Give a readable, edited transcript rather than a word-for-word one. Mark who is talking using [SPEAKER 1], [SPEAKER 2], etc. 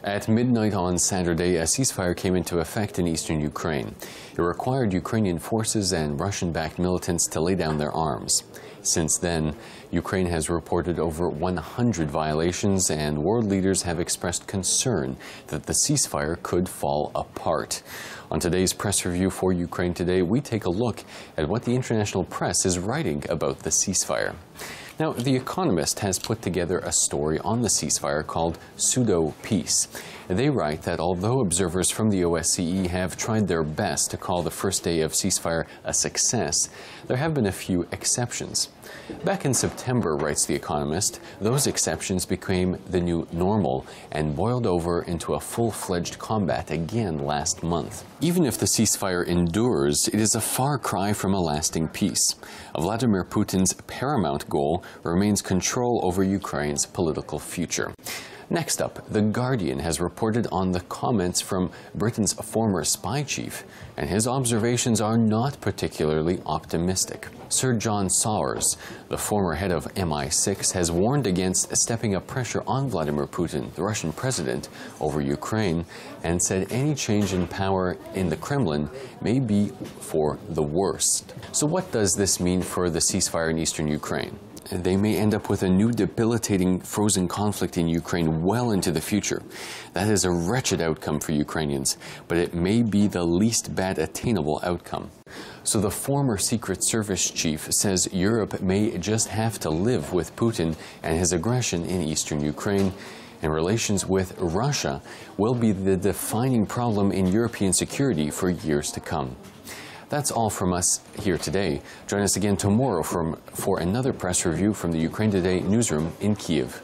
[SPEAKER 1] At midnight on Saturday, a ceasefire came into effect in eastern Ukraine. It required Ukrainian forces and Russian-backed militants to lay down their arms. Since then, Ukraine has reported over 100 violations, and world leaders have expressed concern that the ceasefire could fall apart. On today's press review for Ukraine Today, we take a look at what the international press is writing about the ceasefire. Now, The Economist has put together a story on the ceasefire called Pseudo-Peace. They write that although observers from the OSCE have tried their best to call the first day of ceasefire a success, there have been a few exceptions. Back in September, writes The Economist, those exceptions became the new normal and boiled over into a full-fledged combat again last month. Even if the ceasefire endures, it is a far cry from a lasting peace. Vladimir Putin's paramount goal remains control over Ukraine's political future. Next up, The Guardian has reported on the comments from Britain's former spy chief, and his observations are not particularly optimistic. Sir John Sawers, the former head of MI6, has warned against stepping up pressure on Vladimir Putin, the Russian president, over Ukraine, and said any change in power in the Kremlin may be for the worst. So what does this mean for the ceasefire in eastern Ukraine? They may end up with a new debilitating frozen conflict in Ukraine well into the future. That is a wretched outcome for Ukrainians, but it may be the least bad attainable outcome. So the former Secret Service chief says Europe may just have to live with Putin and his aggression in eastern Ukraine, and relations with Russia will be the defining problem in European security for years to come. That's all from us here today. Join us again tomorrow for another press review from the Ukraine Today newsroom in Kyiv.